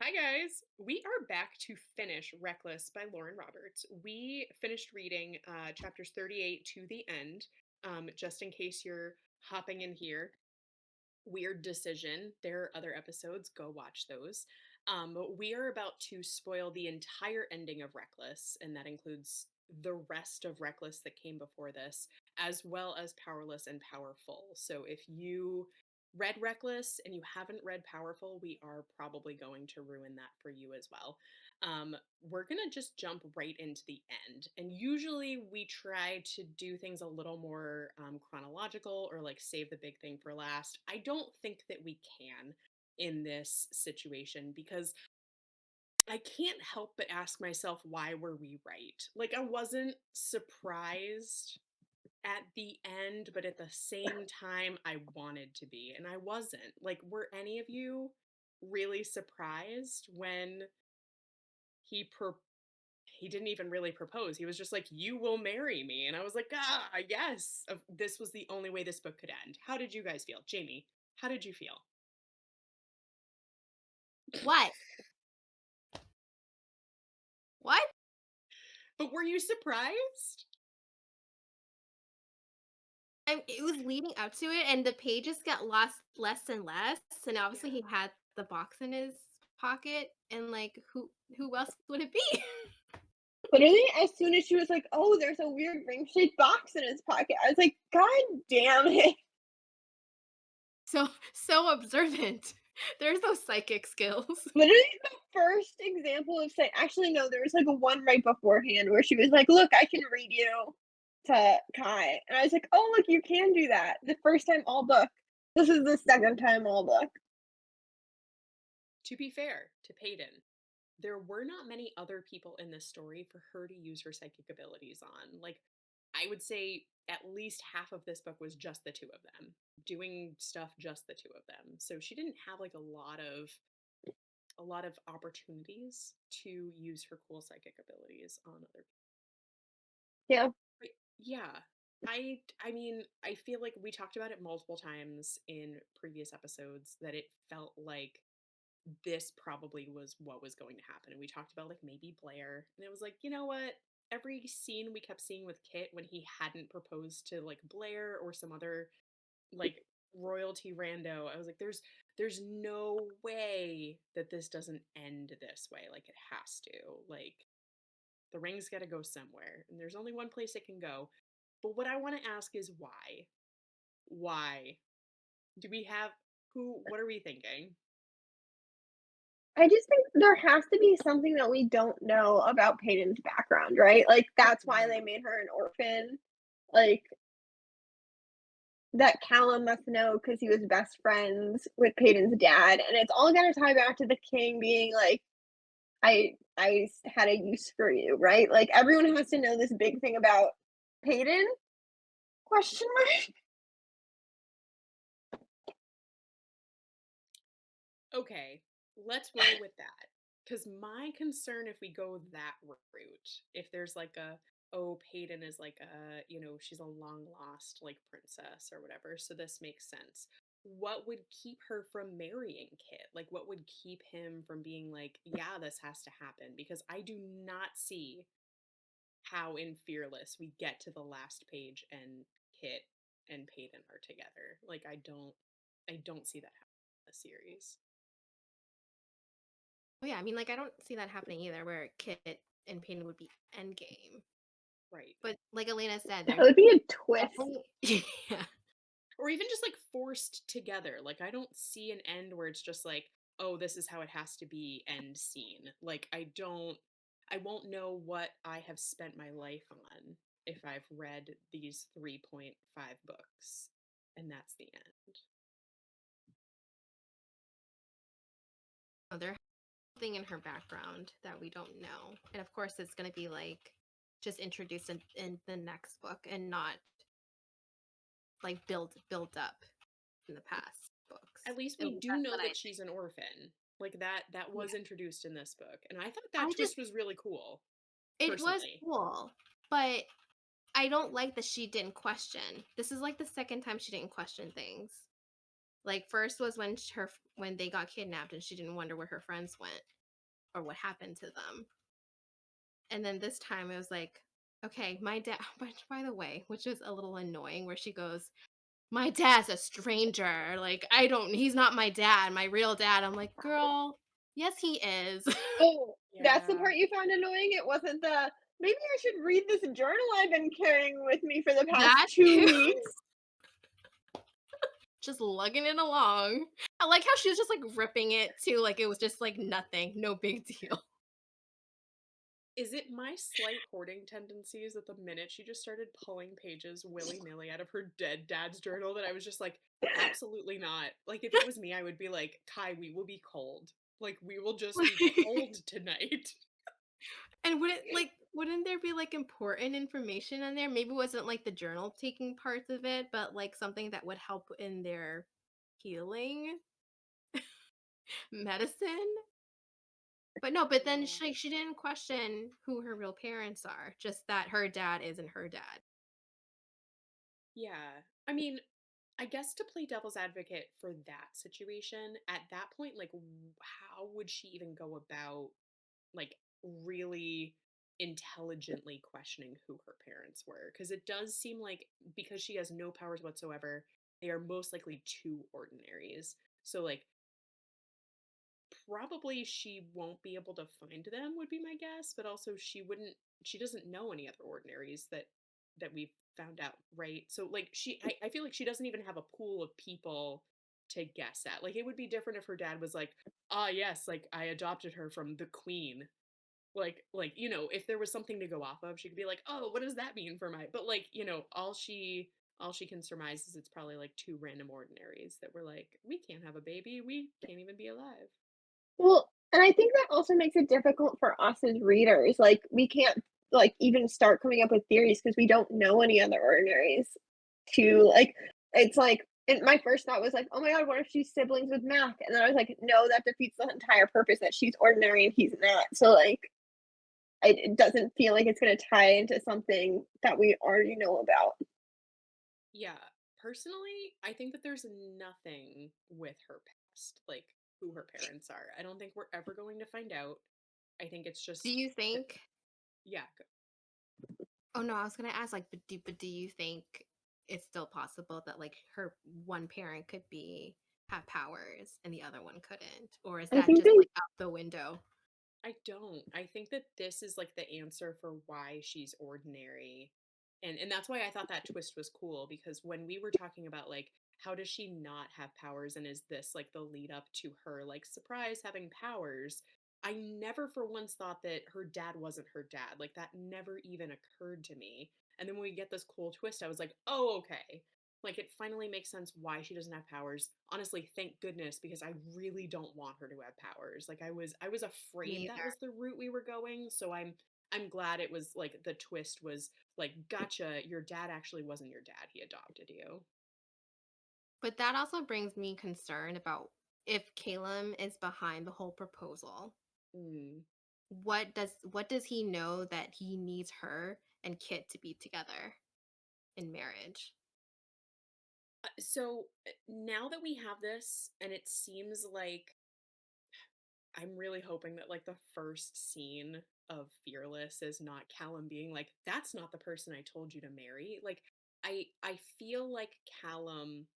Hi, guys. We are back to finish Reckless by Lauren Roberts. We finished reading chapters 38 to the end. Just in case you're hopping in here, weird decision. There are other episodes, go watch those. But we are about to spoil the entire ending of Reckless, and that includes the rest of Reckless that came before this, as well as Powerless and Powerful. So if you read Reckless and you haven't read Powerful, we are probably going to ruin that for you as well. We're gonna just jump right into the end. And usually we try to do things a little more chronological or like save the big thing for last. I don't think that we can in this situation because I can't help but ask myself, why were we right? Like, I wasn't surprised at the end, but at the same time, I wanted to be, and I wasn't. Like, were any of you really surprised when he pro- he didn't even really propose? He was just like, "You will marry me," and I was like, "Ah, yes." This was the only way this book could end. How did you guys feel, Jamie? How did you feel? What? What? But were you surprised? It was leading up to it, and the pages got lost less and less, and obviously Yeah. he had the box in his pocket, and, like, who else would it be? Literally, as soon as she was like, "Oh, there's a weird ring-shaped box in his pocket," I was like, "God damn it!" So observant. There's those psychic skills. Literally, the first example of saying, actually, no, there was like a one right beforehand where she was like, "Look, I can read you," to Kai, and I was like, "Oh, look, you can do that." The first time all book. This is the second time all book. To be fair to Peyton, there were not many other people in this story for her to use her psychic abilities on. Like, I would say at least half of this book was just the two of them, doing stuff just the two of them. So she didn't have like a lot of opportunities to use her cool psychic abilities on other Yeah, people. Yeah. I mean, I feel like we talked about it multiple times in previous episodes that it felt like this probably was what was going to happen. And we talked about like maybe Blair, and it was like, you know what? Every scene we kept seeing with Kit when he hadn't proposed to like Blair or some other like royalty rando, I was like, there's no way that this doesn't end this way. Like it has to. Like the ring's got to go somewhere, and there's only one place it can go. But what I want to ask is why? Why do we have who? What are we thinking? I just think there has to be something that we don't know about Peyton's background, right? Like, that's why they made her an orphan. Like, that Callum must know because he was best friends with Peyton's dad, and it's all gonna tie back to the king being like, "I had a use for you," right? Like, everyone has to know this big thing about Peyton? Question mark. Okay, let's roll with that. Because my concern, if we go that route, if there's like a, oh, Peyton is like a, she's a long lost like princess or whatever, so this makes sense. What would keep her from marrying Kit? Like, what would keep him from being like, yeah, this has to happen? Because I do not see how in Fearless we get to the last page and Kit and Peyton are together. Like, I don't see that happening in the series. Oh, yeah, I mean, like, I don't see that happening either, where Kit and Peyton would be endgame. Right. But like Elena said, That there's would be a twist. definitely yeah. Or even just like forced together. Like I don't see an end where it's just like, oh, this is how it has to be, end scene. Like I won't know what I have spent my life on if I've read these 3.5 books and that's the end. Oh, there's something in her background that we don't know. And of course it's gonna be like just introduced in the next book and not like build up in the past books. At least At we least do that's know what I that she's think. an orphan. Like that Yeah. was introduced in this book. And I thought that I twist just was really cool, it was personally. cool, but I don't like that she didn't question. This is like the second time she didn't question things. Like first was when when they got kidnapped and she didn't wonder where her friends went or what happened to them. And then this time it was like, okay, my dad, which by the way, which is a little annoying, where she goes, my dad's a stranger. Like, he's not my dad, my real dad. I'm like, girl, yes, he is. Oh, that's the Yeah. part you found annoying? It wasn't the, "Maybe I should read this journal I've been carrying with me for the past That 2 too. weeks." Just lugging it along. I like how she was just like ripping it too, like it was just like nothing, no big deal. Is it my slight hoarding tendencies that the minute she just started pulling pages willy-nilly out of her dead dad's journal that I was just like, absolutely not. Like if it was me, I would be like, Kai, we will be cold. Like we will just be cold tonight. And wouldn't there be like important information in there? Maybe it wasn't like the journal taking parts of it, but like something that would help in their healing medicine. But no, but then Yeah. she didn't question who her real parents are, just that her dad isn't her dad. Yeah. I mean, I guess to play devil's advocate for that situation, at that point, like, how would she even go about, like, really intelligently questioning who her parents were? Because it does seem like, because she has no powers whatsoever, they are most likely two ordinaries. So, like, probably she won't be able to find them would be my guess, but also she doesn't know any other ordinaries that we've found out, right? So like I feel like she doesn't even have a pool of people to guess at. Like it would be different if her dad was like, ah yes, like I adopted her from the queen. If there was something to go off of, she could be like, oh, what does that mean for my, but like, all she can surmise is it's probably like two random ordinaries that were like, we can't have a baby, we can't even be alive. Well, and I think that also makes it difficult for us as readers, like, we can't, like, even start coming up with theories because we don't know any other ordinaries to, like it's like and my first thought was like, "Oh my god, what if she's siblings with Mac?" And then I was like, "No, that defeats the entire purpose that she's ordinary and he's not." So, like, it doesn't feel like it's gonna tie into something that we already know about. Yeah, personally, I think that there's nothing with her past, like who her parents are. I don't think we're ever going to find out. I think it's Do just you that, think? yeah, Oh no, I was gonna ask like, but do you think it's still possible that like her one parent could be have powers and the other one couldn't, or is I that think just they like out the window? I don't. I think that this is like the answer for why she's ordinary. And that's why I thought that twist was cool because when we were talking about like how does she not have powers and is this like the lead up to her like surprise having powers? I never for once thought that her dad wasn't her dad. Like that never even occurred to me. And then when we get this cool twist, I was like, "Oh, okay." Like it finally makes sense why she doesn't have powers. Honestly, thank goodness because I really don't want her to have powers. Like I was Me afraid that either. was the route we were going, so I'm glad it was like the twist was like gotcha, your dad actually wasn't your dad. He adopted you. But that also brings me concern about if Caleb is behind the whole proposal. Mm. What does he know that he needs her and Kit to be together in marriage? So now that we have this and it seems like I'm really hoping that like the first scene of Fearless is not Callum being like, that's not the person I told you to marry. Like I feel like Callum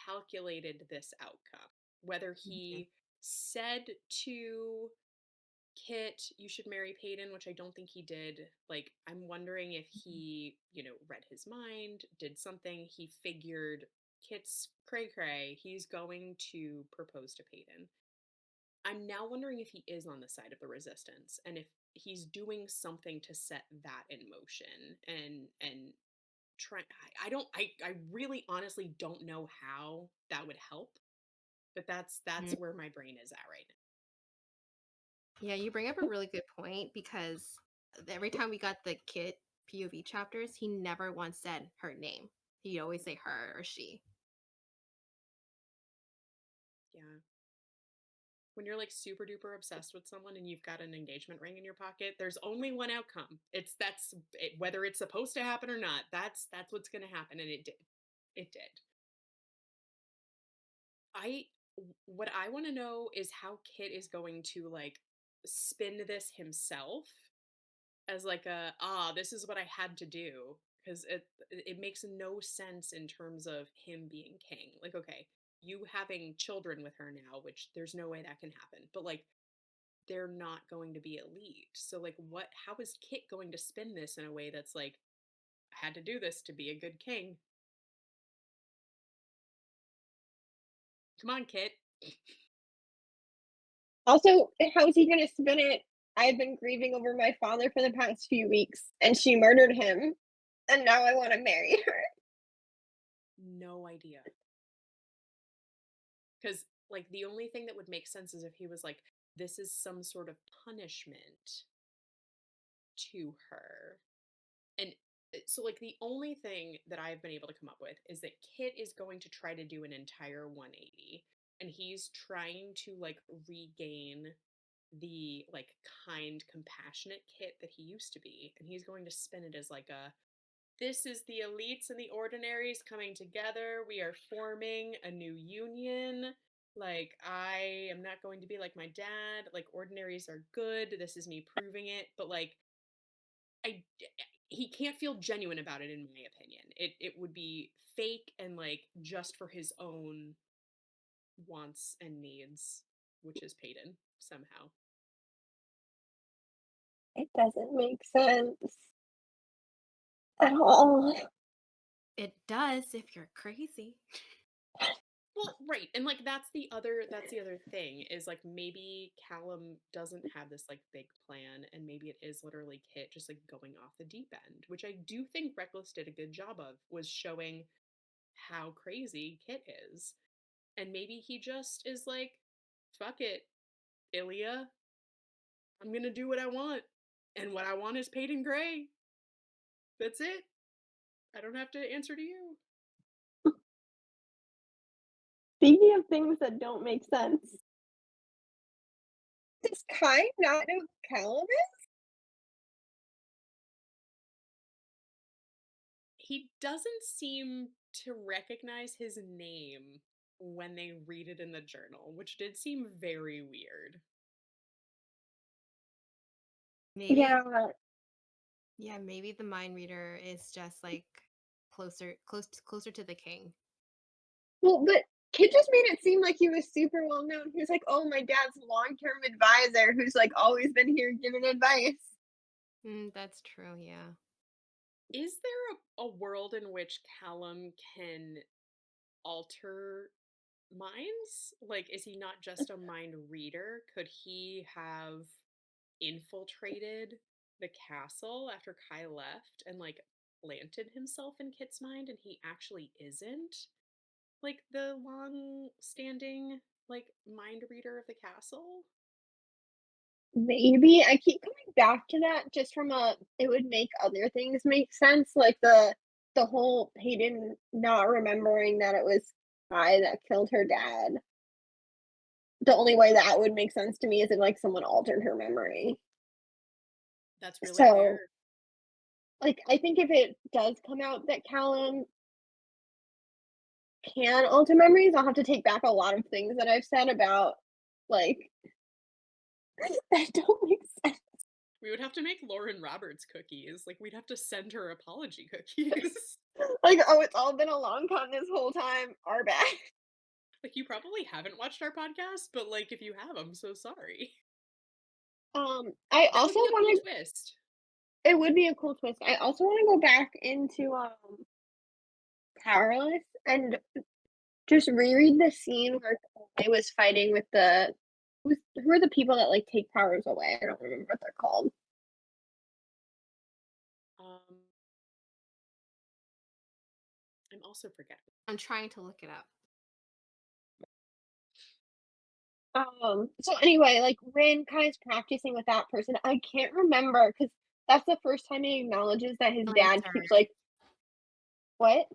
calculated this outcome. Whether Mhm. he said to Kit, you should marry Peyton, which I don't think he did. Like, I'm wondering if he, read his mind, did something. He figured Kit's cray cray, he's going to propose to Peyton. I'm now wondering if he is on the side of the resistance and if he's doing something to set that in motion and try I don't I really honestly don't know how that would help, but that's Mhm. where my brain is at right Yeah, you bring up a really good point because every time we got the Kit POV chapters, he never once said her name. He'd always say her or she. now. Yeah. When you're like super duper obsessed with someone and you've got an engagement ring in your pocket, there's only one outcome. Whether it's supposed to happen or not. That's what's going to happen and it did. It did. I what I want to know is how Kit is going to like spin this himself as like this is what I had to do, because it makes no sense in terms of him being king. Like, okay, you having children with her now, which there's no way that can happen, but like they're not going to be elite. So like how is Kit going to spin this in a way that's like, I had to do this to be a good king? Come on, Kit. Also, how is he gonna spin it? I've been grieving over my father for the past few weeks, and she murdered him, and now I wanna marry her. No idea. Because like the only thing that would make sense is if he was like, this is some sort of punishment to her. And so like the only thing that I've been able to come up with is that Kit is going to try to do an entire 180, and he's trying to like regain the like kind, compassionate Kit that he used to be, and he's going to spin it as like a, this is the elites and the ordinaries coming together. We are forming a new union. Like, I am not going to be like my dad. Like, ordinaries are good. This is me proving it. But like, I he can't feel genuine about it, in my opinion. It would be fake and like just for his own wants and needs, which is Peyton somehow. It doesn't make sense at all. It does if you're crazy. Well, right. And like that's the other thing is like maybe Callum doesn't have this like big plan, and maybe it is literally Kit just like going off the deep end, which I do think Reckless did a good job of, was showing how crazy Kit is. And maybe he just is like, fuck it, Ilya. I'm gonna do what I want. And what I want is Peyton Gray. That's it. I don't have to answer to you. Speaking of things that don't make sense, does Kai not know who Callum is? He doesn't seem to recognize his name when they read it in the journal, which did seem very weird. Maybe, Yeah, yeah, maybe the mind reader is just like closer to the king. well, but Kid just made it seem like he was super well known. He was like, "Oh, my dad's long-term advisor who's, like, always been here giving advice." That's true, yeah. Is there a world in which Callum can alter minds? Like, is he not just a mind reader? Could he have infiltrated the castle after Kai left and like planted himself in Kit's mind, and he actually isn't like the long standing like mind reader of the castle? Maybe. I keep coming back to that just from a it would make other things make sense, like the whole Hayden not remembering that it was Kai that killed her dad. The only way that would make sense to me is if, like, someone altered her memory. That's really So, fair. like, I think if it does come out that Callum can alter memories, I'll have to take back a lot of things that I've said about, like, that don't make sense. We would have to make Lauren Roberts cookies. Like, we'd have to send her apology cookies. Like, "Oh, it's all been a long con this whole time, our bad." Like, you probably haven't watched our podcast, but like if you have, I'm so sorry. I That would also be a cool wanna twist. it would be a cool twist. I also wanna go back into, Powerless and just reread the scene where I was fighting with the who are the people that, like, take powers away? I don't remember what they're called. Um, I'm also forgetting. I'm trying to look it up. So anyway, like, when Kai's practicing with that person, I can't remember because that's the first time he acknowledges that his dad Silencer. keeps, like what?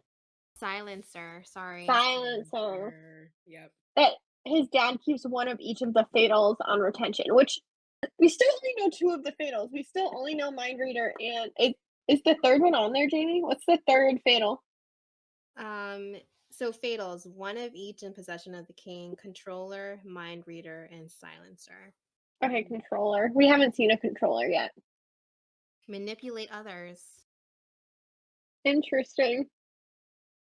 Silencer, sorry. Silencer. Yep. That his dad keeps one of each of the fatals on retention, which we still only know 2 of the fatals. We still only know Mind Reader is the 3rd one on there, Jamie? What's the 3rd fatal? Um, So fatals, one of each in possession of the king, controller, mind reader, and silencer. Okay, controller. We haven't seen a controller yet. Manipulate others. Interesting.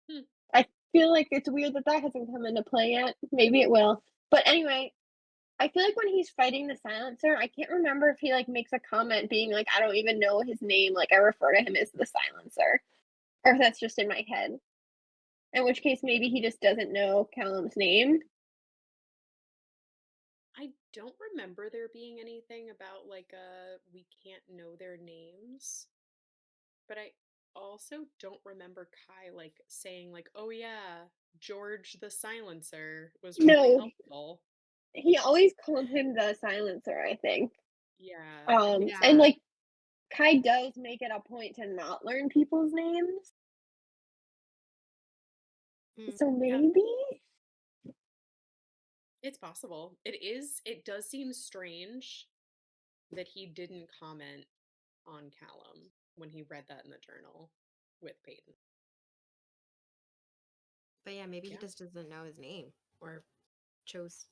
Hmm. I feel like it's weird that that hasn't come into play yet. Maybe it will. But anyway, I feel like when he's fighting the silencer, I can't remember if he like makes a comment being like, I don't even know his name. Like I refer to him as the silencer. Or if that's just in my head. In which case maybe he just doesn't know Callum's name. I don't remember there being anything about like we can't know their names, but I also don't remember Kai like saying like, "Oh yeah, George the Silencer was really No, helpful." he always called him the silencer, I think. Yeah, I think And Yeah. like Kai does make it a point to not learn people's names. Mm. So yeah, maybe it's possible. It does seem strange that he didn't comment on Callum when he read that in the journal with Peyton. But yeah, maybe he Yeah. just doesn't know his name or chose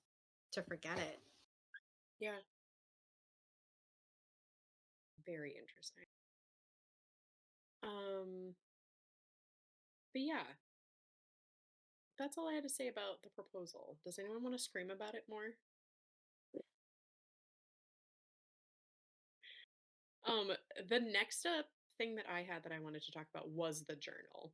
to forget it. Yeah, very interesting. Um but yeah, that's all I had to say about the proposal. Does anyone want to scream about it more? Um, the next up thing that I had that I wanted to talk about was the journal.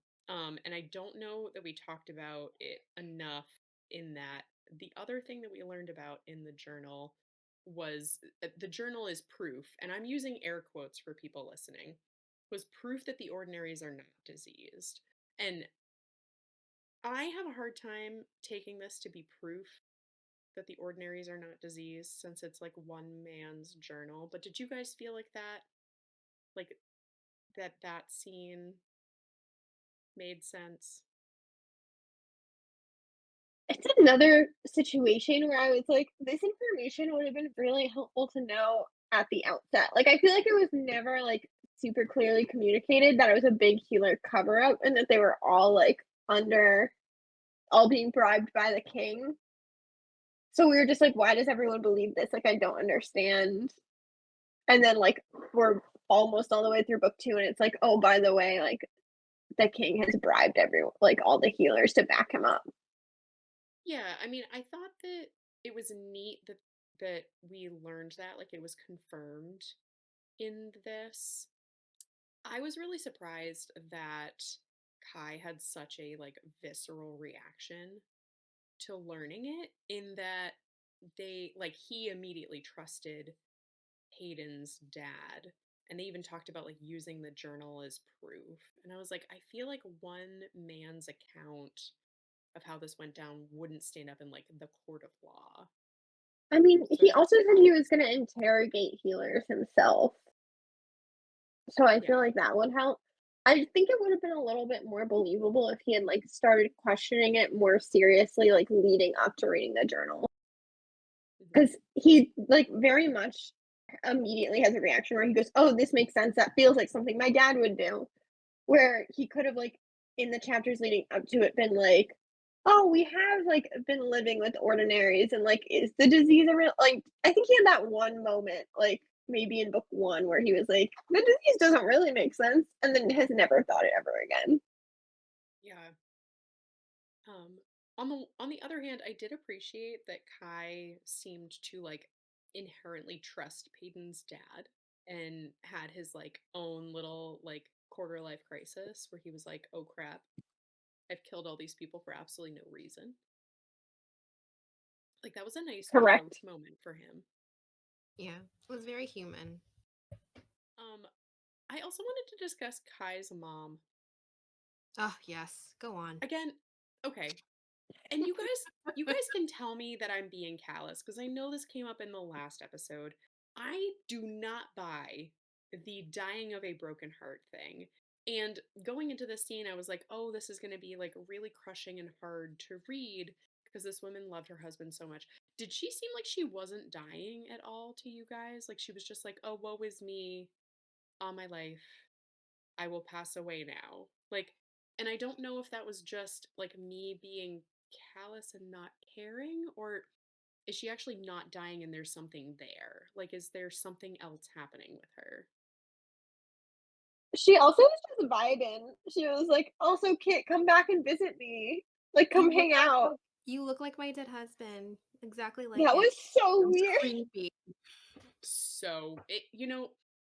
And I don't know that we talked about it enough in that the other thing that we learned about in the journal was the journal is proof, and I'm using air quotes for people listening, was proof that the ordinaries are not diseased. And I have a hard time taking this to be proof that the ordinaries are not diseased since it's like one man's journal. But did you guys feel like that? Like that scene made sense? it's another situation where I was like, this information would have been really helpful to know at the outset. Like I feel like it was never like super clearly communicated that it was a big healer cover up and that they were all like under all being bribed by the king. So we were just like, why does everyone believe this? Like I don't understand. And then like we're almost all the way through book 2 and it's like, oh by the way, like the king has bribed everyone like all the healers to back him up. Yeah, I mean, I thought that it was neat that we learned that, like it was confirmed in this. I was really surprised that Kai had such a like visceral reaction to learning it in that they like he immediately trusted Hayden's dad. And they even talked about like using the journal as proof. And I was like, I feel like one man's account of how this went down wouldn't stand up in like the court of law. I mean, So he also said he was going to interrogate healers himself. So I feel yeah. like that would help. I think it would have been a little bit more believable if he had like started questioning it more seriously, like leading up to reading the journal. Hmm. Because he like very much immediately has a reaction where he goes, "Oh, this makes sense. That feels like something my dad would do." Where he could have like in the chapters leading up to it been like, "Oh, we have like been living with ordinaries, and like, is the disease a real?" Like, I think he had that one moment, like maybe in book 1, where he was like, "The disease doesn't really make sense," and then has never thought it ever again. Yeah. Um, on the other hand, I did appreciate that Kai seemed to like inherently trust Peyton's dad and had his like own little like quarter life crisis where he was like, "Oh crap, I've killed all these people for absolutely no reason." Like that was a nice growth Correct. moment for him. Yeah, it was very human. Um, I also wanted to discuss Kai's mom. Oh, yes. Go on. Again, okay. And you guys can tell me that I'm being callous because I know this came up in the last episode. I do not buy the dying of a broken heart thing. And going into this scene, I was like, oh, this is going to be like really crushing and hard to read because this woman loved her husband so much. Did she seem like she wasn't dying at all to you guys? Like she was just like, oh, woe is me, all my life. I will pass away now. Like And I don't know if that was just like me being callous and not caring, or is she actually not dying and there's something there? Like, is there something else happening with her? She also was just vibing. She was like, "Also, Kit, come back and visit me. Like, You come look hang like out." you look like my dead husband. Exactly like That it. was so It was weird. creepy. So it,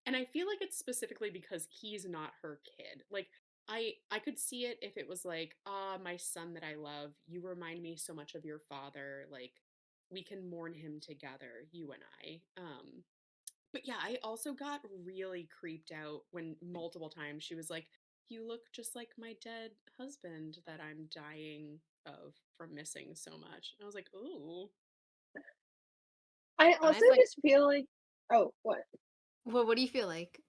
and I feel like it's specifically because he's not her kid. Like, I could see it if it was like, ah, my son that I love, you remind me so much of your father, like we can mourn him together, you and I. But yeah, I also got really creeped out when multiple times she was like, you look just like my dead husband that I'm dying of from missing so much. And I was like, ooh. I I also was like, just feel like, oh, what? well, what do you feel like?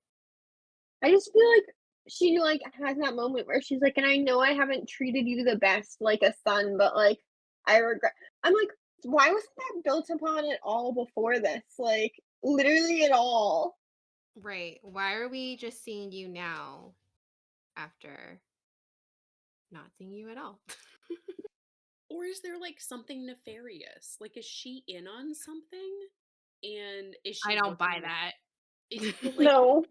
I just feel like she, like, has that moment where she's like, "And I know I haven't treated you the best like a son, but, like, I regret." I'm like, "Why wasn't that built upon at all before this?" Like, literally at all. Right. Why are we just seeing you now after not seeing you at all? Or is there like something nefarious? Like, is she in on something? And is I she don't buy working with that. but like No.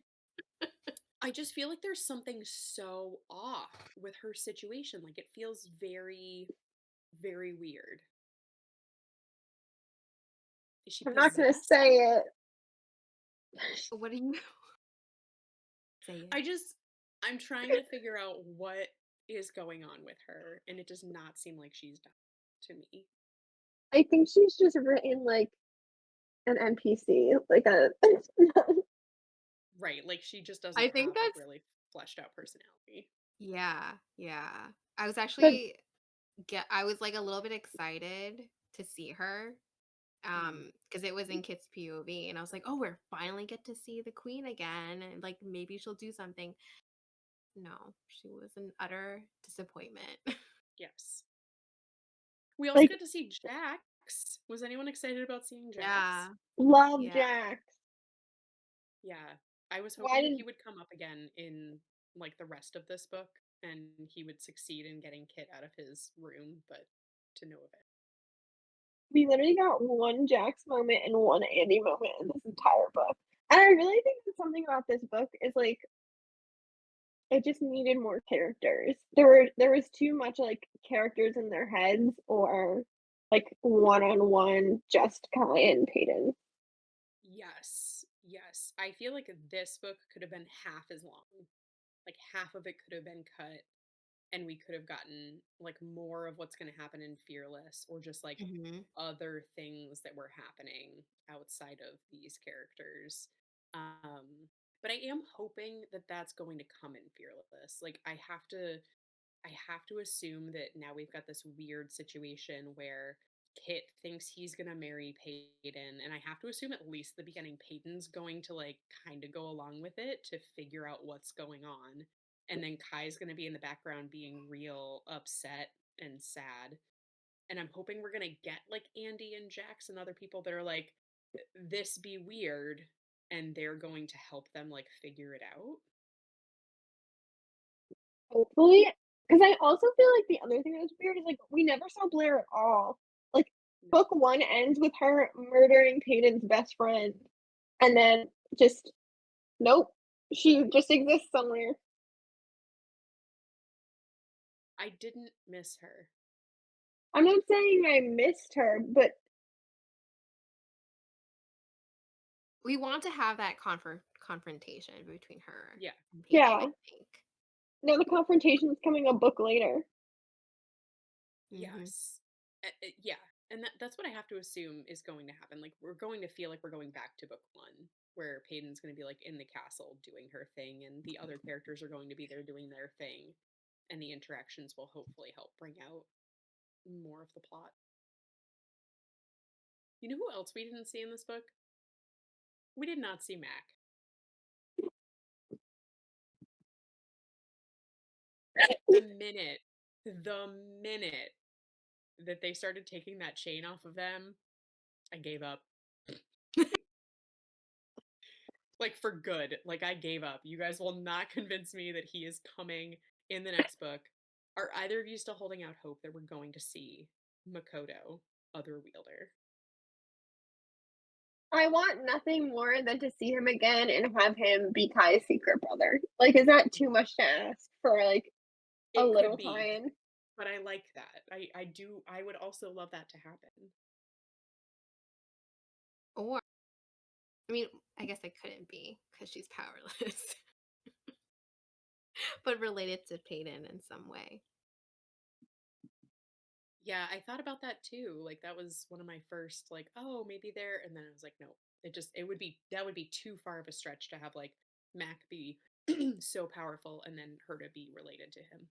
I just feel like there's something so off with her situation. Like it feels very, very weird. Is she I'm not gonna possessed? say it. What do you say it? I just I'm trying to figure out what is going on with her, and it does not seem like she's done to me. I think she's just written like an NPC, like a Right, like she just doesn't I think have a that's really fleshed out personality. yeah, yeah. I was but actually I was like a little bit excited to see her Mm. because it was in Kit's POV and I was like, "Oh, we're finally get to see the queen again and like maybe she'll do something." No, she was an utter disappointment. Yes. We also like got to see Jax. Was anyone excited about seeing Jax? Yeah. love Yeah. Jax. Yeah. I was Why hoping did he would come up again in like the rest of this book and he would succeed in getting Kit out of his room, but to no avail. we literally got one Jax moment and one Andy moment in this entire book. And I really think that something about this book is like it just needed more characters. There was too much like characters in their heads or like one on one just Kai and Peyton. Yes. Yes. I feel like this book could have been half as long. Like half of it could have been cut and we could have gotten like more of what's going to happen in Fearless or just like Hmm. other things that were happening outside of these characters. But I am hoping that that's going to come in Fearless. Like I have to assume that now we've got this weird situation where Kit thinks he's gonna marry Peyton, and I have to assume at least the beginning Peyton's going to like kind of go along with it to figure out what's going on, and then Kai's gonna be in the background being real upset and sad. And I'm hoping we're gonna get like Andy and Jax and other people that are like, this be weird, and they're going to help them like figure it out. Hopefully, because I also feel like the other thing that's weird is like we never saw Blair at all. Like No. book one ends with her murdering Peyton's best friend, and then just nope, she just exists somewhere. I didn't miss her. I'm not saying I missed her, but We want to have that confrontation between her Yeah. and Peyton, yeah, I think. now the confrontation is coming a book later. Hmm. Yes. Yeah. And that's what I have to assume is going to happen. Like, we're going to feel like we're going back to book one, where Peyton's going to be like in the castle doing her thing, and the other characters are going to be there doing their thing, and the interactions will hopefully help bring out more of the plot. You know who else we didn't see in this book? We did not see Mac. The minute that they started taking that chain off of them, I gave up. Like for good. Like I gave up. You guys will not convince me that he is coming in the next book, are either of you still holding out hope that we're going to see Makoto, Other Wielder? I want nothing more than to see him again and have him be Kai's secret brother. Like, is that too much to ask for like a It could little be, tie-in? but I like that. I would also love that to happen. Or, I mean, I guess it couldn't be because she's powerless, but related to Peyton in some way. Yeah, I thought about that too. Like that was one of my first like, oh, maybe there, and then I was like, no. It would be that would be too far of a stretch to have like Mac be so powerful and then her to be related to him.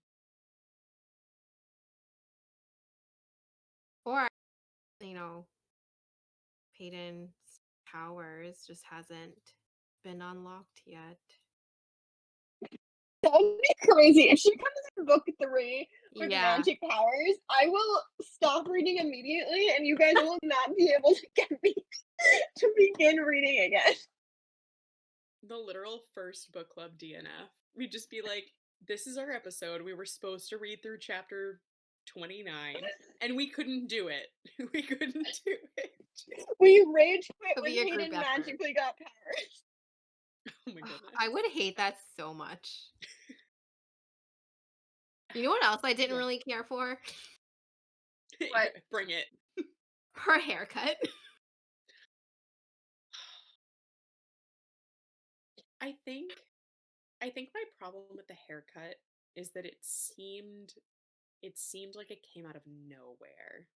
Or, you know, Peyton's powers just hasn't been unlocked yet. That would be crazy. If she comes in book 3 with Yeah. magic powers, I will stop reading immediately and you guys will not be able to get me to begin reading again. The literal first book club DNF. We'd just be like, this is our episode. We were supposed to read through chapter 29 and we couldn't do it. We couldn't do it. We rage quit It'll when be a group Hayden effort. magically got powers. Oh my goodness. I would hate that so much. You know what else I didn't Yeah. really care for? What? Bring it. Her haircut. I think my problem with the haircut is that it seemed like it came out of nowhere.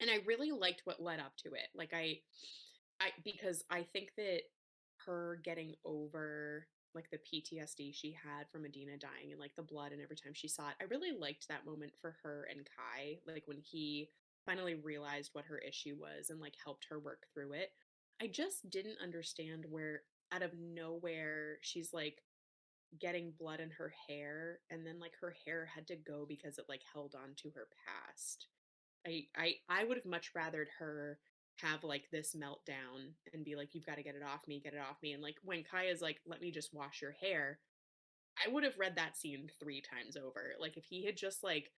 And I really liked what led up to it. Like I because I think that her getting over like the PTSD she had from Adina dying and like the blood and every time she saw it, I really liked that moment for her and Kai, like when he finally realized what her issue was and like helped her work through it. I just didn't understand where out of nowhere she's like getting blood in her hair and then like her hair had to go because it like held on to her past. I would have much rathered her have like this meltdown and be like, you've got to get it off me. And like when Kaya's like, let me just wash your hair, I would have read that scene 3 times over. Like if he had just like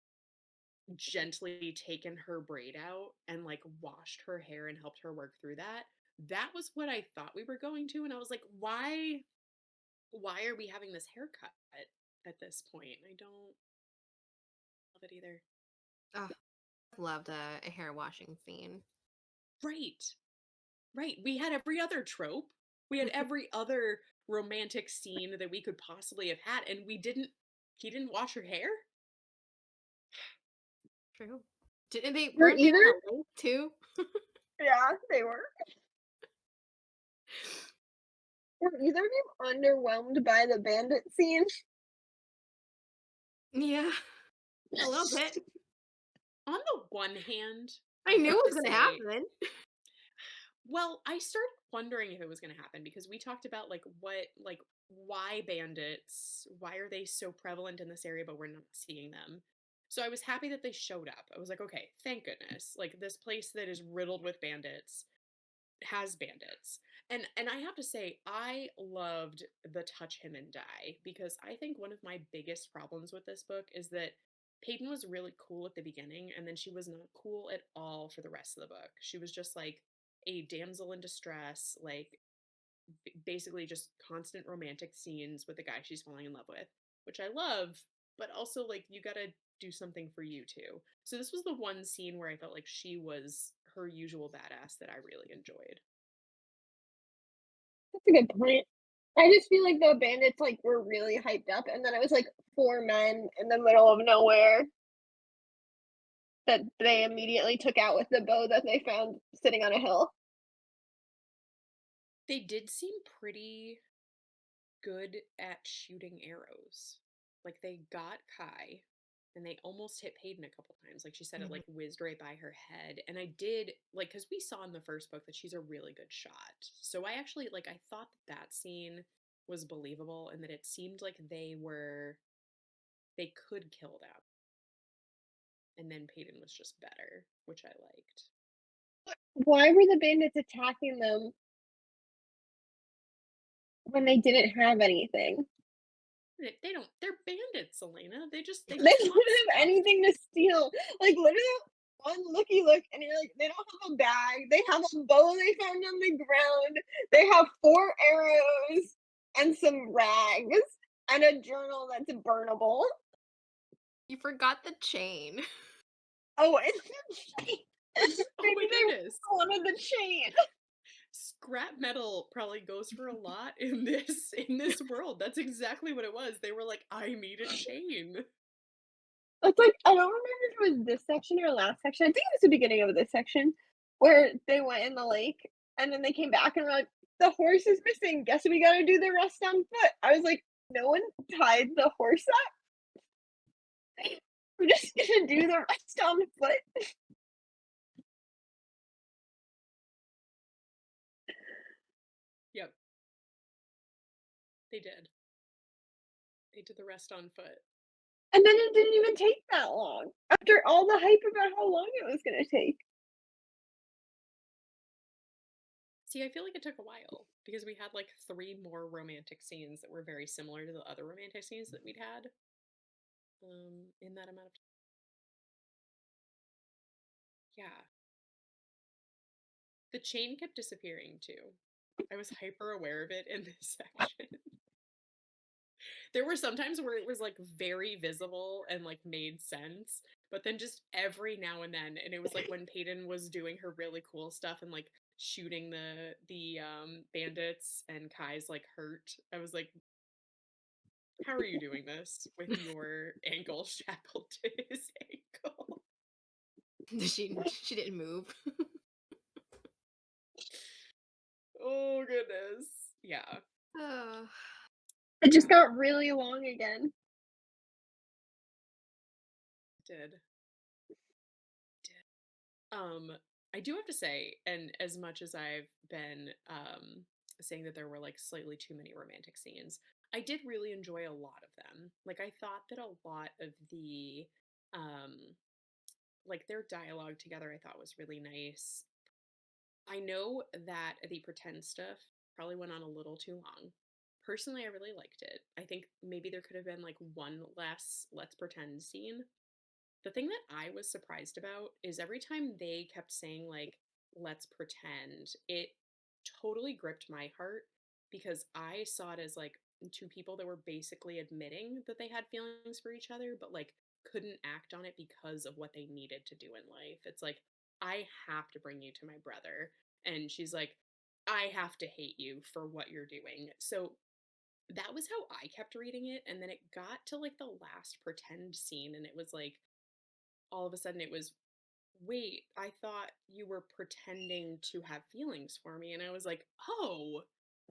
gently taken her braid out and like washed her hair and helped her work through that, that was what I thought we were going to. And I was like, why are we having this haircut at this point? I don't love it either. Oh, loved a hair washing scene. Right. Right. We had every other trope. We had every other romantic scene that we could possibly have had, and he didn't wash her hair? True. Didn't they? Were Weren't they either? on a lake too? Yeah, they were. Were either of you underwhelmed by the bandit scene? Yeah, a little bit. On the one hand, I knew have it to was gonna say, happen. well, I started wondering if it was going to happen because we talked about why bandits, why are they so prevalent in this area but we're not seeing them. So I was happy that they showed up. I was like, okay, thank goodness. Like this place that is riddled with bandits has bandits. And I have to say I loved the touch him and die because I think one of my biggest problems with this book is that Peyton was really cool at the beginning and then she was not cool at all for the rest of the book. She was just like a damsel in distress, like basically just constant romantic scenes with the guy she's falling in love with, which I love, but also like you got to do something for you too. So this was the one scene where I felt like she was her usual badass that I really enjoyed. That's a good point. I just feel like the bandits like were really hyped up, and then it was like 4 men in the middle of nowhere that they immediately took out with the bow that they found sitting on a hill. They did seem pretty good at shooting arrows. Like they got Kai and they almost hit Peyton a couple times. Like she said, it like whizzed right by her head. And I did like because we saw in the first book that she's a really good shot. So I actually like I thought that scene was believable and that it seemed like they could kill them. And then Peyton was just better, which I liked. Why were the bandits attacking them when they didn't have anything? They don't. They're bandits, Elena. They They just don't want have stuff. anything to steal. Like literally one looky look and you're like, they don't have a bag. They have a bow they found on the ground. They have 4 arrows and some rags and a journal that's burnable. You forgot the chain. Oh, and the chain. Oh Maybe my they goodness. wanted the chain. Scrap metal probably goes for a lot in this world. That's exactly what it was. They were like, I need a chain. It's like I don't remember if it was this section or last section. I think it was the beginning of this section where they went in the lake and then they came back and were like, the horse is missing. Guess we gotta do the rest on foot. I was like, no one tied the horse up. We're just gonna do the rest on foot. Yep, they did. They did the rest on foot. And then it didn't even take that long. After all the hype about how long it was gonna take. See, I feel like it took a while because we had like 3 more romantic scenes that were very similar to the other romantic scenes that we'd had in that amount of time. Yeah. The chain kept disappearing too. I was hyper aware of it in this section. There were some times where it was like very visible and like made sense, but then just every now and then, and it was like when Peyton was doing her really cool stuff and like shooting the bandits and Kai's like hurt. I was like, how are you doing this with your ankle shackled to his ankle? She didn't move. Oh goodness. Yeah. Oh. It just Yeah. got really long again. Did. I do have to say, and as much as I've been saying that there were like slightly too many romantic scenes, I did really enjoy a lot of them. Like I thought that a lot of the um like their dialogue together I thought was really nice. I know that the pretend stuff probably went on a little too long. Personally, I really liked it. I think maybe there could have been like one less let's pretend scene. The thing that I was surprised about is every time they kept saying, like, let's pretend, it totally gripped my heart because I saw it as, like, 2 people that were basically admitting that they had feelings for each other, but, like, couldn't act on it because of what they needed to do in life. It's like, I have to bring you to my brother. And she's like, I have to hate you for what you're doing. So that was how I kept reading it. And then it got to, like, the last pretend scene, and it was like, all of a sudden it was, wait, I thought you were pretending to have feelings for me. And I was like, oh,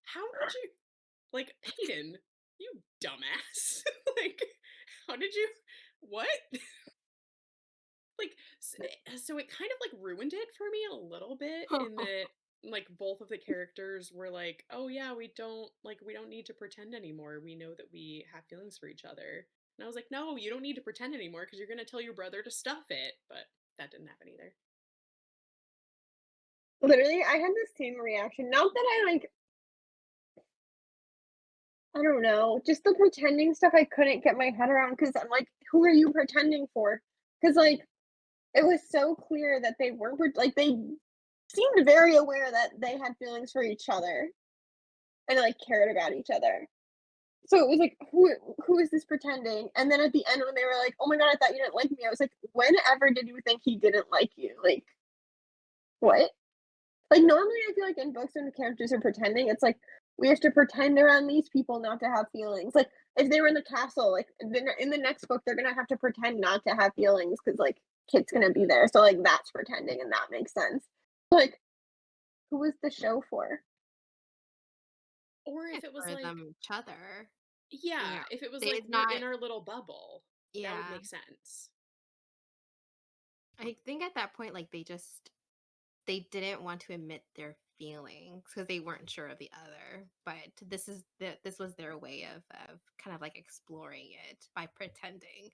how did you, like, Peyton, you dumbass. Like, how did you, what? Like, so it kind of like ruined it for me a little bit in that like both of the characters were like, oh yeah, we don't need to pretend anymore. We know that we have feelings for each other. And I was like, no, you don't need to pretend anymore because you're gonna tell your brother to stuff it. But that didn't happen either. Literally, I had the same reaction. Not that I don't know, just the pretending stuff I couldn't get my head around because 'cause I'm like, "Who are you pretending for?" Because like, it was so clear that they weren't like, they seemed very aware that they had feelings for each other and, like, cared about each other. So it was like, who is this pretending? And then at the end when they were like, "Oh my god, I thought you didn't like me." I was like, "Whenever did you think he didn't like you?" Like, what? Like, normally, I feel like in books when the characters are pretending, it's like, we have to pretend around these people not to have feelings. Like, if they were in the castle, like, in the next book, they're gonna have to pretend not to have feelings because like, Kit's gonna be there, so, like, that's pretending, and that makes sense. Like, who was the show for? Or if And it was for like, them each other. You yeah, know, if it was they like did we're not in our little bubble, that would yeah. make sense. I think at that point, like they didn't want to admit their feelings because they weren't sure of the other. But this was their way of kind of like exploring it by pretending.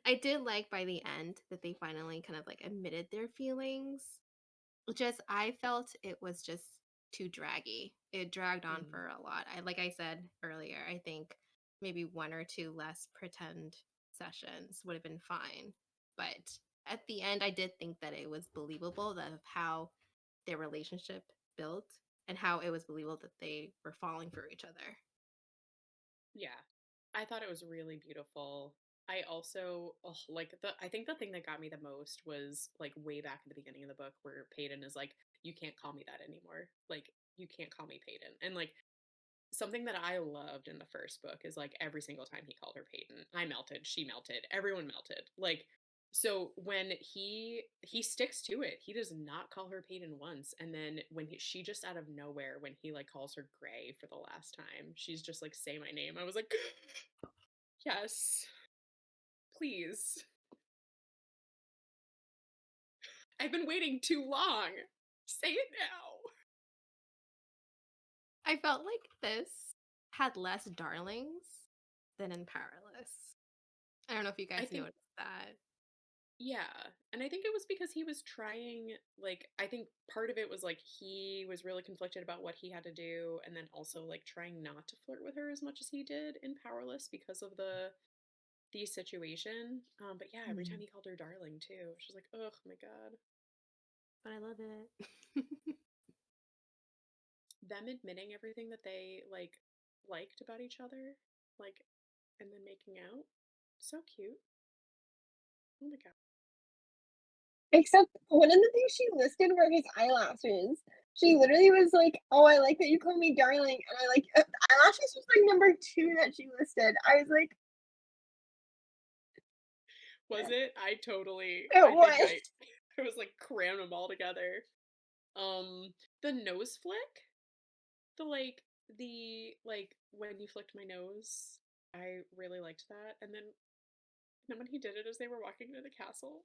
I did like by the end that they finally kind of like admitted their feelings. Just I felt it was just too draggy. It dragged on Mm. for a lot. I like I said earlier, I think maybe one or two less pretend sessions would have been fine. But at the end, I did think that it was believable that of how their relationship built and how it was believable that they were falling for each other. Yeah. I thought it was really beautiful. I also like I think the thing that got me the most was like way back in the beginning of the book where Peyton is like, you can't call me that anymore. Like, you can't call me Peyton. And like something that I loved in the first book is like every single time he called her Peyton, I melted, she melted, everyone melted. Like, so when he sticks to it, he does not call her Peyton once, and then when she just out of nowhere, when he like calls her Gray for the last time, she's just like, say my name. I was like, yes, please. I've been waiting too long. Say it now. I felt like this had less darlings than in Powerless. I don't know if you I guys think noticed that. Yeah. And I think it was because he was trying, like, I think part of it was like he was really conflicted about what he had to do, and then also like trying not to flirt with her as much as he did in Powerless because of the situation. But yeah, every time Mhm. he called her darling too, she was like, oh my God. But I love it. Them admitting everything that they like liked about each other, like, and then making out. So cute. Oh my God. Except one of the things she listed were his eyelashes. She literally was like, "Oh, I like that you call me darling," and I like eyelashes was like number 2 that she listed. I was like, Was it? "It I think was." I was like cramming them all together. The nose flick, the like when you flicked my nose, I really liked that. And then when he did it as they were walking to the castle.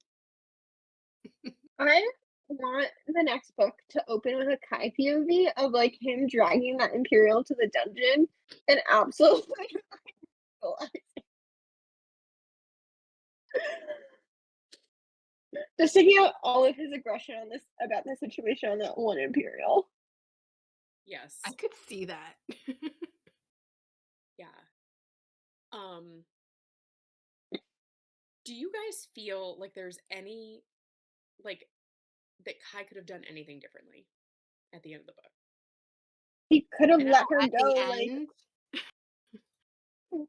I want the next book to open with a Kai POV of like him dragging that Imperial to the dungeon and absolutely just taking out all of his aggression on this about the situation on that one Imperial. I Yes. could see that. Yeah. Um, do you guys feel like there's any like that Kai could have done anything differently at the end of the book? He could have I know let her at the go like end, 4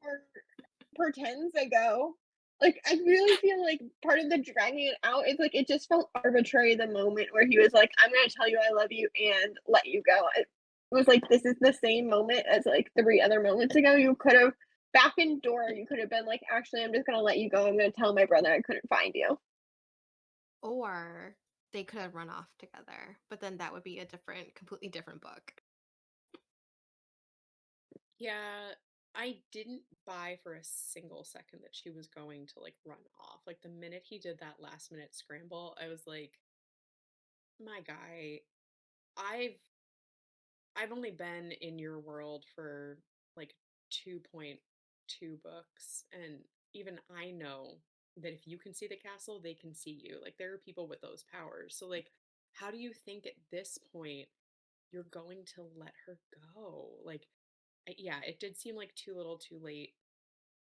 pretends ago. Like, I really feel like part of the dragging it out is like it just felt arbitrary the moment where he was like, "I'm gonna tell you I love you and let you go." It was like this is the same moment as like 3 other moments ago. You could have back in door, you could have been like, "Actually, I'm just gonna let you go. I'm gonna tell my brother I couldn't find you." or they could have run off together, but then that would be a completely different book. Yeah, I didn't buy for a single second that she was going to like run off. Like the minute he did that last minute scramble, I was like, my guy, I've I've only been in your world for like 2.2 books, and even I know that if you can see the castle, they can see you. Like there are people with those powers. So like how do you think at this point you're going to let her go? Like yeah, it did seem like too little, too late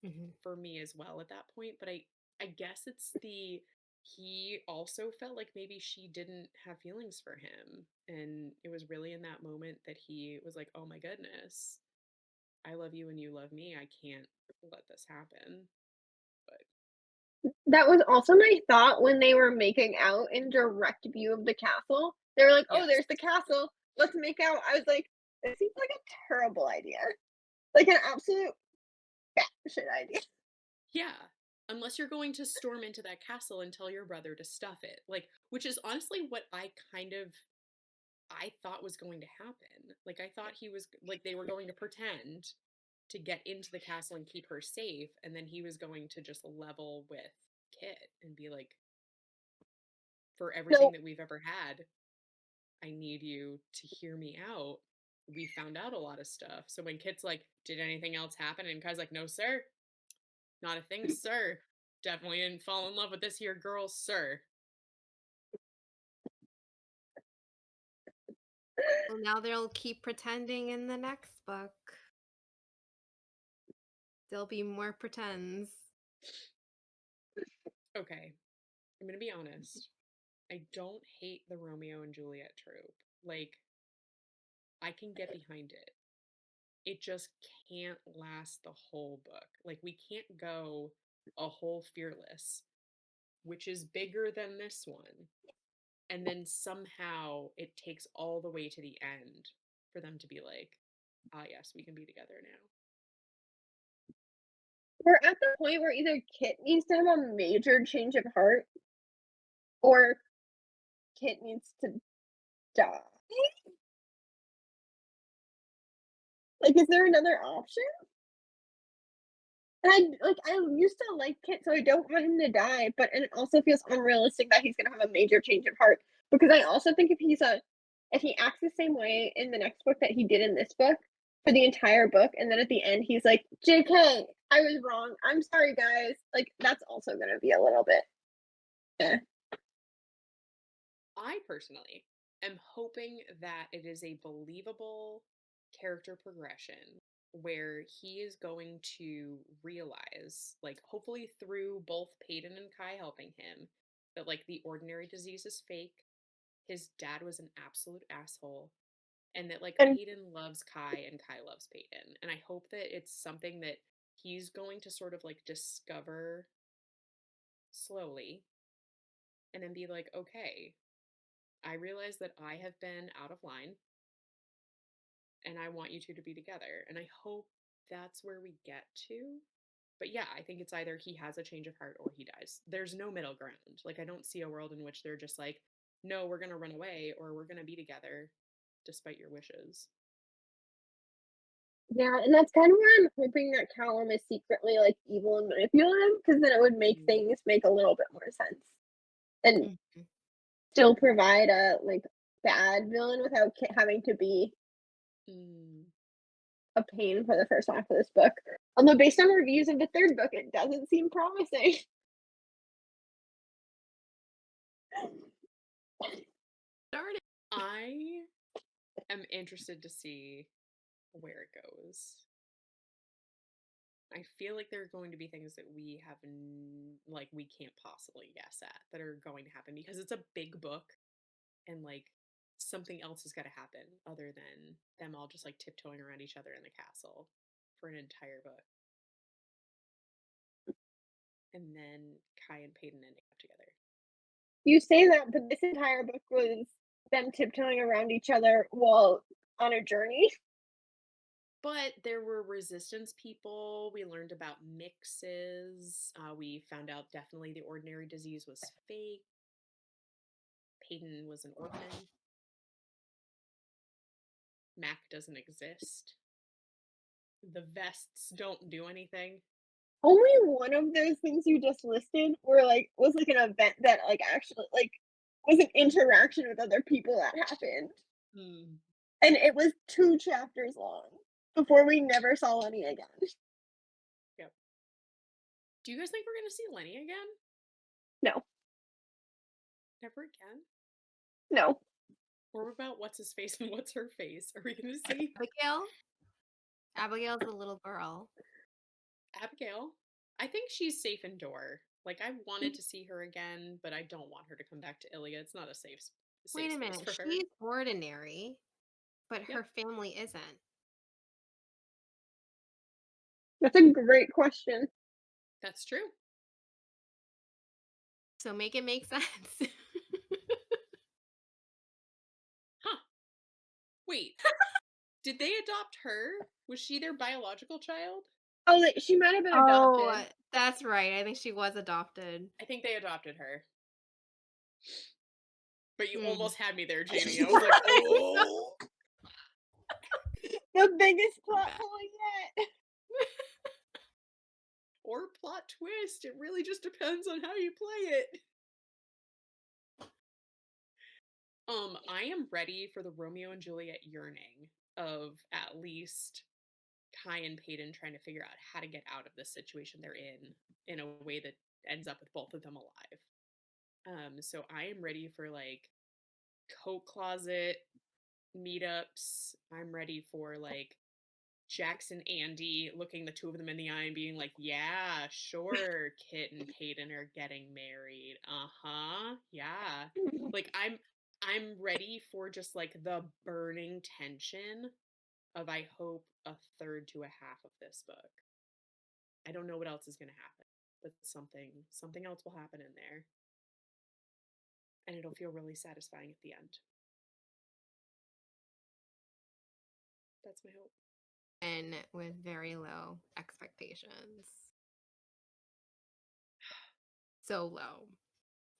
Mhm. for me as well at that point, but I guess it's the he also felt like maybe she didn't have feelings for him, and it was really in that moment that he was like, "Oh my goodness. I love you and you love me. I can't let this happen." But That was also my thought when they were making out in direct view of the castle. They were like, "Oh, yes. there's the castle. Let's make out." I was like, "This seems like a terrible idea." Like an absolute batshit idea. Yeah. Unless you're going to storm into that castle and tell your brother to stuff it. Like, which is honestly what I thought was going to happen. Like I thought he was like they were going to pretend to get into the castle and keep her safe, and then he was going to just level with Kit and be like, for everything No, that we've ever had, I need you to hear me out. We found out a lot of stuff. So when Kit's like, did anything else happen? And Kai's like, no, sir. Not a thing, sir. Definitely didn't fall in love with this here girl, sir. Well, now they'll keep pretending in the next book. There'll be more pretends. Okay, I'm gonna be honest. I don't hate the Romeo and Juliet trope. Like, I can get behind it. It just can't last the whole book. Like, we can't go a whole Fearless, which is bigger than this one, and then somehow it takes all the way to the end for them to be like, ah, yes, we can be together now. We're at the point where either Kit needs to have a major change of heart or Kit needs to die. Like, is there another option? And I used to like Kit, so I don't want him to die, but and it also feels unrealistic that he's gonna have a major change of heart. Because I also think if he acts the same way in the next book that he did in this book for the entire book, and then at the end he's like, JK, I was wrong. I'm sorry guys. Like that's also gonna be a little bit eh. I personally am hoping that it is a believable character progression where he is going to realize, like, hopefully through both Peyton and Kai helping him, that, like, the ordinary disease is fake, his dad was an absolute asshole, and that, like, And Peyton loves Kai and Kai loves Peyton. And I hope that it's something that he's going to sort of, like, discover slowly and then be like, okay, I realize that I have been out of line and I want you two to be together. And I hope that's where we get to. But yeah, I think it's either he has a change of heart or he dies. There's no middle ground. Like, I don't see a world in which they're just like, no, we're going to run away or we're going to be together despite your wishes. yeah, and that's kind of where I'm hoping that Callum is secretly like evil and manipulative, because then it would make Mm. things make a little bit more sense. And Mhm. still provide a like bad villain without having to be Mm. a pain for the first half of this book. Although based on reviews of the third book, it doesn't seem promising. Darn it. I am interested to see where it goes. I feel like there are going to be things that we have, like, we can't possibly guess at that are going to happen because it's a big book and, like, something else has got to happen other than them all just, like, tiptoeing around each other in the castle for an entire book. And then Kai and Peyton ending up together. You say that, but this entire book was them tiptoeing around each other while on a journey. But there were resistance people. We learned about mixes. We found out definitely the ordinary disease was fake. Peyton was an orphan. Mac doesn't exist. The vests don't do anything. Only one of those things you just listed was like an event that like actually like was an interaction with other people that happened. Hmm. And it was 2 chapters long before we never saw Lenny again. Yep. Do you guys think we're gonna see Lenny again? No, Never again? no. Or what about what's his face and what's her face? Are we gonna see Abigail? Abigail's the little girl. Abigail? I think she's safe in Door. Like, I wanted to see her again, but I don't want her to come back to Ilia. It's not a safe Wait a space minute. for her. She's ordinary, but Yep, her family isn't. That's a great question. that's true. So make it make sense. Huh. Wait, did they adopt her? Was she their biological child? Oh, like, she might have been Oh, adopted. that's right. I think she was adopted. I think they adopted her. But you Hmm. almost had me there, Jamie. I was like, oh. The biggest plot hole yet. Or plot twist. It really just depends on how you play it. I am ready for the Romeo and Juliet yearning of at least Kai and Peyton trying to figure out how to get out of this situation they're in a way that ends up with both of them alive. So I am ready for, like, coat closet meetups. I'm ready for, like, Jax and Andy looking the two of them in the eye and being like, yeah, sure, Kit and Peyton are getting married. Uh-huh. Yeah. Like I'm ready for just like the burning tension of I hope a third to a half of this book. I don't know what else is gonna happen, but something else will happen in there. And it'll feel really satisfying at the end. That's my hope. And with very low expectations. So low.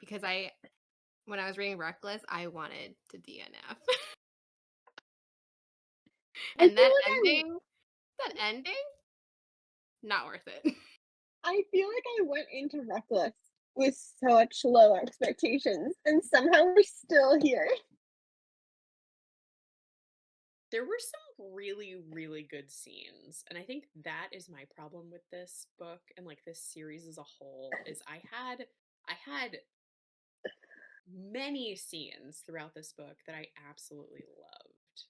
Because when I was reading Reckless, I wanted to DNF. I And feel like that ending, not worth it. I feel like I went into Reckless with such low expectations, and somehow we're still here. There were some really, really good scenes. And I think that is my problem with this book and like this series as a whole is I had many scenes throughout this book that I absolutely loved.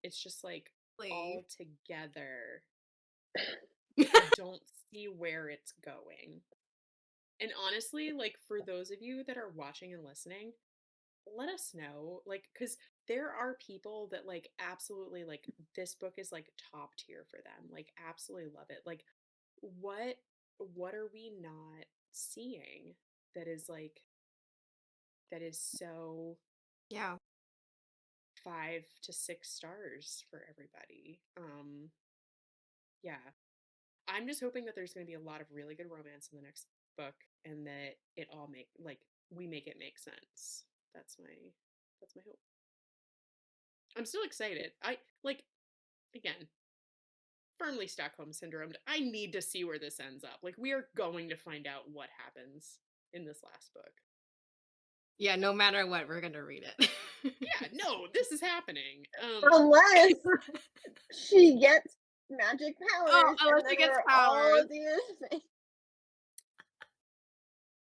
It's just like all together, I don't see where it's going. And honestly, like for those of you that are watching and listening, let us know like cuz there are people that like absolutely like this book is like top tier for them. Like absolutely love it. Like what what are we not seeing that is like that is so Yeah. 5 to 6 stars for everybody. Yeah. I'm just hoping that there's going to be a lot of really good romance in the next book and that it all make like we make it make sense. That's my hope. I'm still excited. I like again, firmly Stockholm syndrome. I need to see where this ends up. Like we are going to find out what happens in this last book. Yeah, no matter what, we're gonna read it. Yeah, no, this is happening. Unless she gets magic powers, and unless then she gets we're all powers. doing things.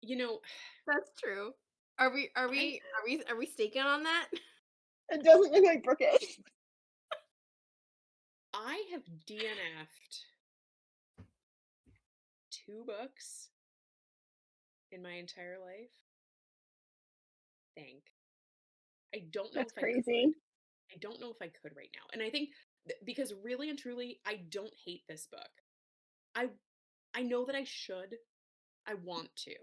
You know, That's true. Are we staking on that? It doesn't look like Brooke is. I have DNF'd 2 books in my entire life. Think. I don't know That's if I could. crazy. I don't know if I could right now. And I think because really and truly, I don't hate this book. I know that I should. I want to,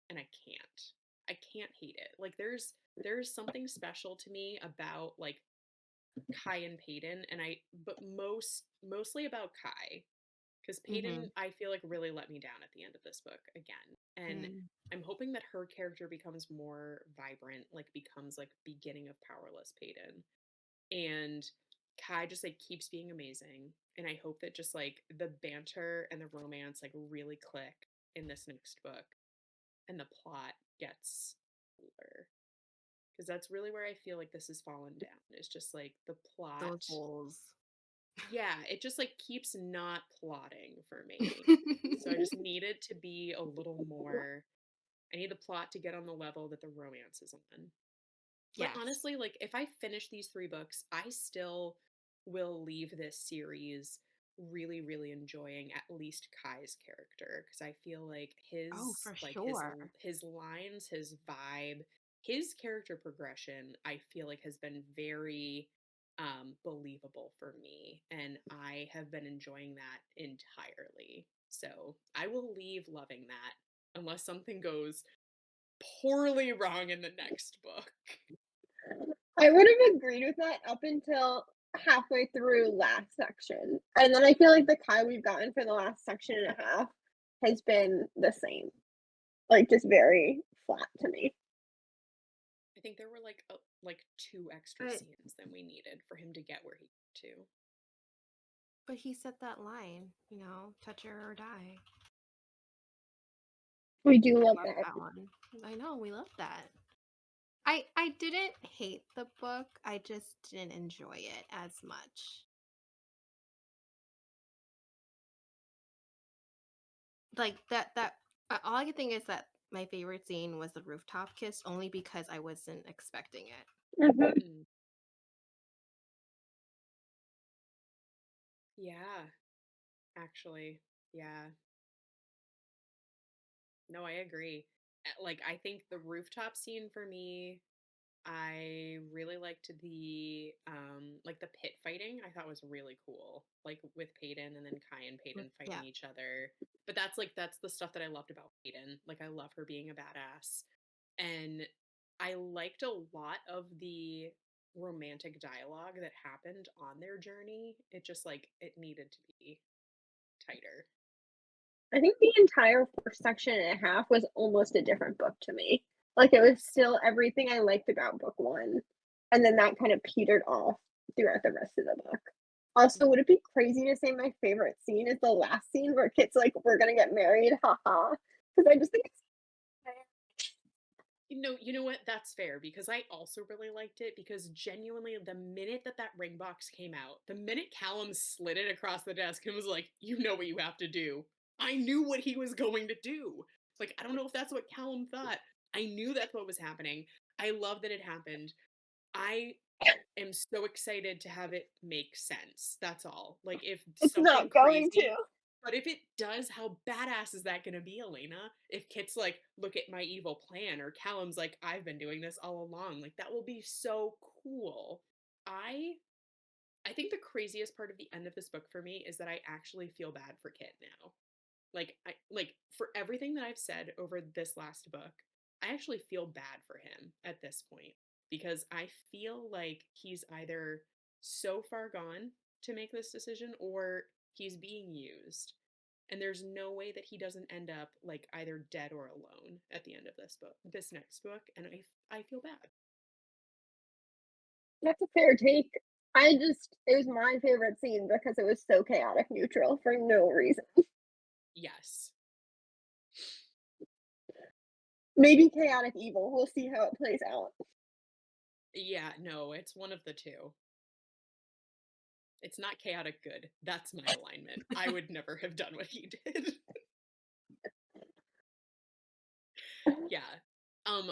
and I can't. I can't hate it. Like there's something special to me about like Kai and Peyton, and but mostly about Kai because Mm-hmm. Peyton I feel like really let me down at the end of this book again, and I'm hoping that her character becomes more vibrant, like becomes like beginning of powerless Peyton, and Kai just like keeps being amazing, and I hope that just like the banter and the romance like really click in this next book, and the plot gets cooler because that's really where I feel like this has fallen down. It's just like the plot. Those holes. Yeah, it just like keeps not plotting for me. So I just need it to be a little more. I need the plot to get on the level that the romance is on. But Yes. honestly, like if I finish these 3 books, I still will leave this series really, really enjoying at least Kai's character because I feel like Oh, his for like sure. his lines, his vibe, his character progression, I feel like has been very believable for me, and I have been enjoying that entirely. So I will leave loving that unless something goes poorly wrong in the next book. I would have agreed with that up until halfway through last section. And then I feel like the Kai we've gotten for the last section and a half has been the same. Like just very flat to me. I think there were like 2 extra But scenes than we needed for him to get where he got to. but he said that line, touch her or die. We do I love love that. that one. I know, we love that. I didn't hate the book. I just didn't enjoy it as much. Like that all I can think is that my favorite scene was the rooftop kiss only because I wasn't expecting it. Mhm. Mm. Yeah, actually. Yeah. No, I agree. Like, I think the rooftop scene for me, I really liked the pit fighting. I thought was really cool. Like with Peyton and then Kai and Peyton Yeah. fighting each other. But that's the stuff that I loved about Peyton. Like I love her being a badass. And I liked a lot of the romantic dialogue that happened on their journey. It just like it needed to be tighter. I think the entire first section and a half was almost a different book to me. Like, it was Yes. still everything I liked about book 1, and then that kind of petered off throughout the rest of the book. Also, would it be crazy to say my favorite scene is the last scene where Kit's like, "We're gonna get married, haha," because I just think it's You know what? That's fair because I also really liked it because genuinely, the minute that that ring box came out, the minute Callum slid it across the desk and was like, "You know what you have to do," I knew what he was going to do. Like, I don't know if that's what Callum thought. I knew that's what was happening. I love that it happened. I am so excited to have it make sense. That's all. Like, if it's something not going crazy to. but if it does, how badass is that gonna be, Elena? If Kit's like, look at my evil plan, or Callum's like, I've been doing this all along. Like that will be so cool. I I think the craziest part of the end of this book for me is that I actually feel bad for Kit now. Like for everything that I've said over this last book, I actually feel bad for him at this point because I feel like he's either so far gone to make this decision or he's being used. And there's no way that he doesn't end up like either dead or alone at the end of this next book, and I feel bad. That's a fair take. It was my favorite scene because it was so chaotic neutral for no reason. Yes. Maybe chaotic evil. We'll see how it plays out. Yeah, no, it's one of the two. It's not chaotic good. That's my alignment. I would never have done what he did. Yeah.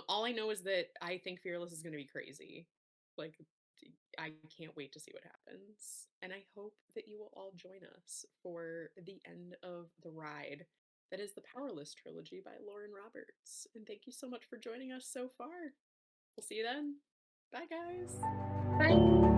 All I know is that I think Fearless is going to be crazy. Like I can't wait to see what happens. And I hope that you will all join us for the end of the ride. That is the Powerless trilogy by Lauren Roberts. And thank you so much for joining us so far. We'll see you then. Bye guys. Bye.